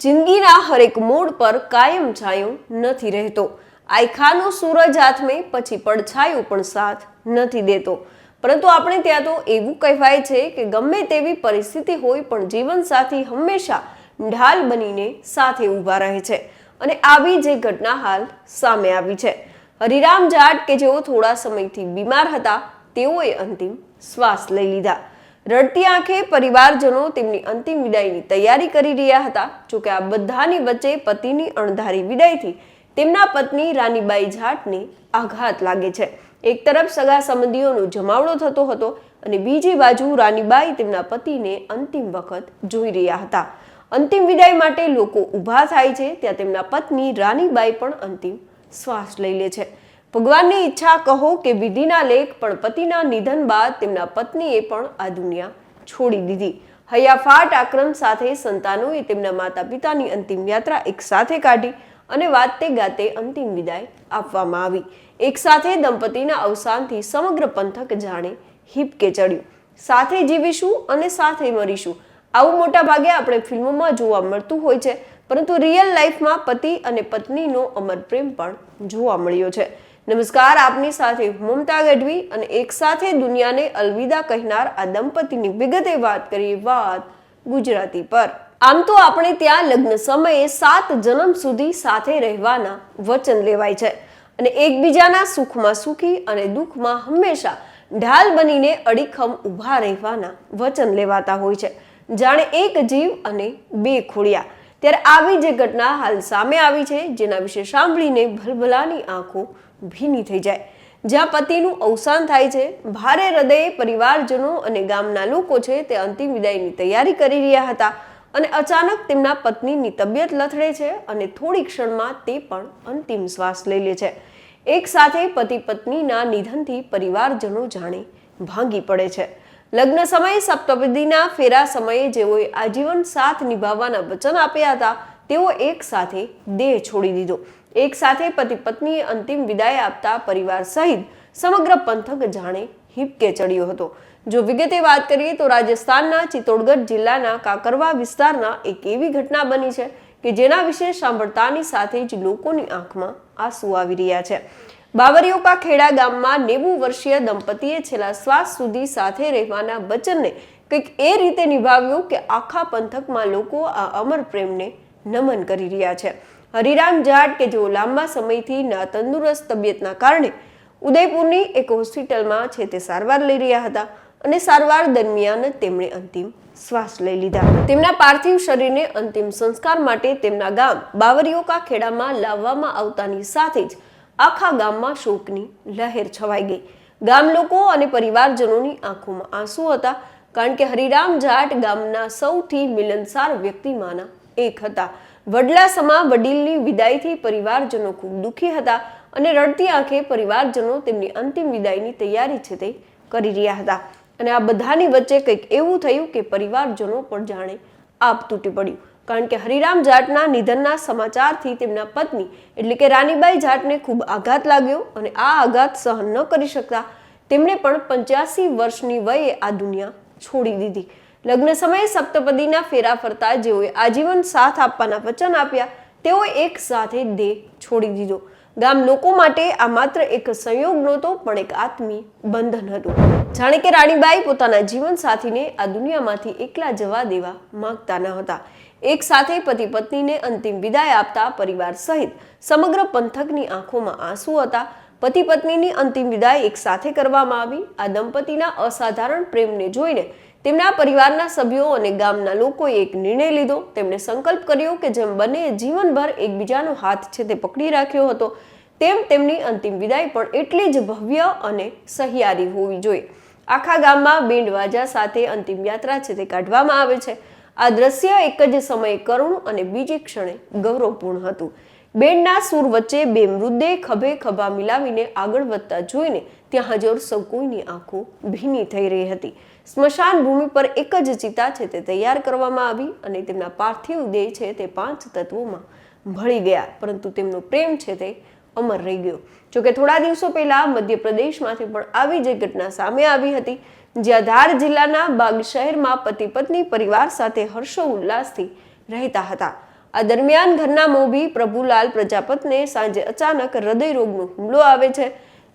જિંદગીના હરેક મોડ પર કાયમ છાયો નથી રહેતો. આયખાનો સૂરજ હાથમે પછી પડછાયો પણ સાથ નથી દેતો. પરંતુ આપણે ત્યાં તો એવું કહેવાય છે કે ગમે તેવી પરિસ્થિતિ હોય પણ જીવનસાથી હંમેશા ઢાલ બનીને સાથે ઊભા રહે છે. અને આવી જે ઘટના હાલ સામે આવી છે. હરિરામ જાટ કે જેઓ થોડા સમયથી બીમાર હતા, તેઓએ અંતિમ શ્વાસ લઈ લીધા. રડતી આંખે પરિવારજનો તેમની અંતિમ વિદાયની તૈયારી કરી રહ્યા હતા. જોકે આ બધાની વચ્ચે પતિની અણધારી વિદાયથી તેમના પત્ની રાનીબાઈ જાટને આઘાત લાગે છે. એક તરફ સગા સંબંધીઓનો જમાવડો થતો હતો અને બીજી બાજુ રાનીબાઈ તેમના પતિને અંતિમ વખત જોઈ રહ્યા હતા. અંતિમ વિદાય માટે લોકો ઊભા થાય છે, ત્યાં તેમના પત્ની રાનીબાઈ પણ અંતિમ શ્વાસ લઈ લે છે. ભગવાનની ઈચ્છા કહો કે વિધિના લેખ, પણ પતિના નિધન બાદ તેમના પત્નીએ પણ આ દુનિયા છોડી દીધી. હૈયાફાટ આક્રમ સાથે સંતાનોએ તેમના માતા પિતાની અંતિમ યાત્રા એક સાથે કાઢી અને વાતે ગાતે અંતિમ વિદાય આપવામાં આવી. એક સાથે દંપતીના અવસાનથી સમગ્ર પંથક જાણે હિપકે ચડ્યું. સાથે જીવીશું અને સાથે મરીશું, આવું મોટા ભાગે આપણે ફિલ્મોમાં જોવા મળતું હોય છે, પરંતુ રિયલ લાઈફમાં પતિ અને પત્નીનો અમર પ્રેમ પણ જોવા મળ્યો છે. નમસ્કાર, આપની સાથે મમતા ગઢવી અને એક સાથે દુનિયાને અલવિદા કહેનાર આ દંપતીની વિગતે વાત કરીએ વાત ગુજરાતી પર. આમ તો આપણે ત્યાં લગ્ન સમયે 7 જન્મ સુધી સાથે રહેવાના વચન લેવાય છે અને એકબીજાના સુખમાં સુખી અને દુઃખમાં હંમેશા ઢાલ બનીને અડીખમ ઊભા રહેવાના વચન લેવાતા હોય છે, જાણે એક જીવ અને 2 ખોડિયા. ત્યારે આવી જે ઘટના હાલ સામે આવી છે, જેના વિશે સાંભળીને ભલભલાની આંખો ભીની થઈ જાય. જ્યાં પતિનું અવસાન થાય છે, ભારે હૃદયે પરિવારજનો અને ગામના લોકો છે તે અંતિમ વિદાયની તૈયારી કરી રહ્યા હતા અને અચાનક તેમના પત્નીની તબિયત લથડે છે અને થોડી ક્ષણમાં તે પણ અંતિમ શ્વાસ લઈ લે છે. એક સાથે પતિ પત્નીના નિધનથી પરિવારજનો જાણે ભાંગી પડે છે. લગ્ન સમયે સપ્તપદીના ફેરા સમયે જેઓએ આજીવન સાથ નિભાવવાના વચન આપ્યા હતા, તેઓ એક સાથે દેહ છોડી દીધો. એક સાથે પતિ પત્નીએ અંતિમ વિદાય આપતા પરિવાર સહિત સમગ્ર પંથક જાણે હિપકે ચડ્યો હતો. જો વિગતે વાત કરીએ તો રાજસ્થાનના ચિત્તોડગઢ જિલ્લાના કાકરવા વિસ્તારના એક એવી ઘટના બની છે કે જેના વિશે સાંભળતાની સાથે જ લોકોની આંખમાં આંસુ આવી રહ્યા છે. બાવરિયોકા ખેડા ગામમાં 90 વર્ષીય દંપતીએ છેલ્લા શ્વાસ સુધી સાથે રહેવાના વચનને કંઈક એ રીતે નિભાવ્યું કે આખા પંથકમાં લોકો આ અમર પ્રેમને નમન કરી રહ્યા છે. હરિરામ જાટ કે જેઓ લાંબા સમયથી નાતંદુરસ્ત તબિયતના કારણે ઉદયપુરની એક હોસ્પિટલમાં છે તે સારવાર લઈ રહ્યા હતા અને સારવાર દરમિયાન તેમણે અંતિમ શ્વાસ લઈ લીધા. તેમના પાર્થિવ શરીરને અંતિમ સંસ્કાર માટે તેમના ગામ બાવરિયોકા ખેડામાં લાવવામાં આવતાની સાથે જ આખા ગામમાં શોકની લહેર છવાઈ ગઈ. ગામ લોકો અને પરિવારજનોની આંખોમાં આંસુ હતા, કારણ કે હરિરામ જાટ ગામના સૌથી મિલનસાર વ્યક્તિમાંના એક હતા. વડલા સમા વડીલની વિદાયથી પરિવારજનો ખૂબ દુઃખી હતા અને રડતી આંખે પરિવારજનો તેમની અંતિમ વિદાયની તૈયારી છે તે કરી રહ્યા હતા. અને આ બધાની વચ્ચે કંઈક એવું થયું કે પરિવારજનો પણ જાણે આપ તૂટી પડ્યું, કારણ કે હરિરામ જાટના નિધનના સમાચારથી તેમના પત્ની એટલે કે રાનીબાઈ જાટને ખૂબ આઘાત લાગ્યો અને આ આઘાત સહન ન કરી શકતા તેમણે પણ 85 વર્ષની વયે આ દુનિયા છોડી દીધી. લગ્ન સમયે સપ્તપદીના ફેરા ફરતા જેઓએ આજીવન સાથ આપવાના વચન આપ્યા, તેઓએ એક સાથે દેહ છોડી દીધો. ગામ લોકો માટે આ માત્ર એક સંયોગ નહોતો, પણ એક આત્મી બંધન હતું. જાણે કે રાણીબાઈ પોતાના જીવન સાથીને આ દુનિયામાંથી એકલા જવા દેવા માંગતા ન હતા. એક સાથે પતિ પત્નીને અંતિમ વિદાય આપતા પરિવાર સહિત સમગ્ર પંથકની આંખોમાં આંસુ હતા. પતિ પત્નીની અંતિમ વિદાય એક સાથે કરવામાં આવી. આ દંપતીના અસાધારણ પ્રેમને જોઈને તેમના પરિવારના સભ્યો અને ગામના લોકોએ એક નિર્ણય લીધો. તેમણે સંકલ્પ કર્યો કે જેમ બંને જીવનભર એકબીજાનો હાથ છે તે પકડી રાખ્યો હતો, તેમ તેમની અંતિમ વિદાય પણ એટલી જ ભવ્ય અને સહિયારી હોવી જોઈએ. આખા ગામમાં બેન્ડ વાજા સાથે અંતિમ યાત્રા છે તે કાઢવામાં આવે છે. આ દ્રશ્ય એક જ સમયે કરુણ અને બીજી ક્ષણે ગૌરવપૂર્ણ હતું. બેન્ડના સૂર વચ્ચે 2 મૃતદેહ ખભે ખભા મિલાવીને આગળ વધતા જોઈને ત્યાં હાજર સૌ કોઈની આંખો ભીની થઈ રહી હતી. સ્મશાન ભૂમિ પર એક જ ચિતા છે તે તૈયાર કરવામાં આવી અને તેમના પાર્થિવ દેહ છે તે 5 તત્વોમાં ભળી ગયા, પરંતુ તેમનો પ્રેમ છે તે અમર રહી ગયો. જોકે થોડા દિવસો પહેલા મધ્યપ્રદેશમાંથી પણ આવી જ ઘટના સામે આવી હતી, જ્યાં ધાર જિલ્લાના બાગ શહેરમાં પતિ પત્ની પરિવાર સાથે હર્ષોલ્લાસથી રહેતા હતા. આ દરમિયાન ઘરના મોભી પ્રભુલાલ પ્રજાપતને સાંજે અચાનક હૃદય રોગનો હુમલો આવે છે.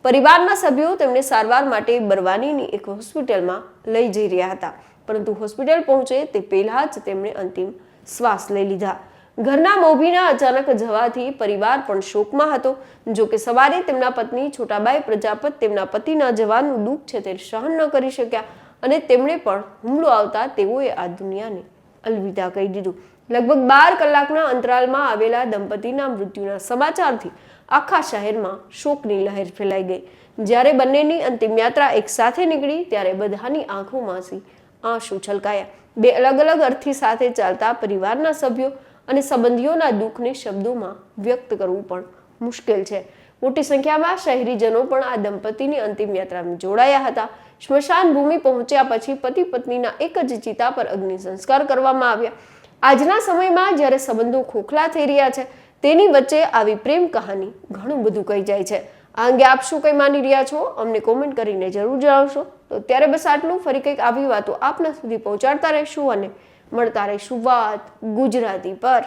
પરિવારના સભ્યો તેમને સારવાર માટે બરવાનીની એક હોસ્પિટલમાં લઈ જઈ રહ્યા હતા, પરંતુ હોસ્પિટલ પહોંચે તે પહેલા જ તેમણે અંતિમ શ્વાસ લઈ લીધા. ઘરના મોભીના અચાનક જવાથી પરિવાર પણ શોકમાં હતો. જો કે સવારે તેમના પત્ની છોટાબાઈ પ્રજાપત તેમના પતિના જવાનું દુઃખ છે તે સહન ન કરી શક્યા અને તેમણે પણ હુમલો આવતા તેઓએ આ દુનિયાને અલવિદા કહી દીધું. લગભગ 12 કલાકના અંતરાલમાં આવેલા દંપતીના મૃત્યુના સમાચારથી આખા શહેરમાં શોકની લહેર ફેલાઈ ગઈ. જ્યારે બંનેની અંતિમ યાત્રા એક સાથે નીકળી ત્યારે બધાની આંખોમાંથી આંસુ છલકાયા. બે અલગ અલગ અર્થી સાથે ચાલતા પરિવારના સભ્યો અને સંબંધીઓના દુઃખને શબ્દોમાં વ્યક્ત કરવું પણ મુશ્કેલ છે. મોટી સંખ્યામાં શહેરીજનો પણ આ દંપતીની અંતિમ યાત્રામાં જોડાયા હતા. સ્મશાન ભૂમિ પહોંચ્યા પછી પતિ પત્નીના એક જ ચિતા પર અગ્નિ સંસ્કાર કરવામાં આવ્યા. આજના સમયમાં જ્યારે સંબંધો ખોખલા થઈ રહ્યા છે તેની વચ્ચે આવી પ્રેમ કહાની ઘણું બધું કહી જાય છે. આ અંગે આપ શું કંઈ માની રહ્યા છો અમને કોમેન્ટ કરીને જરૂર જણાવશો. તો ત્યારે બસ આટલું. ફરી કંઈક આવી વાતો આપના સુધી પહોંચાડતા રહીશું અને મળતા રહીશું વાત ગુજરાતી પર.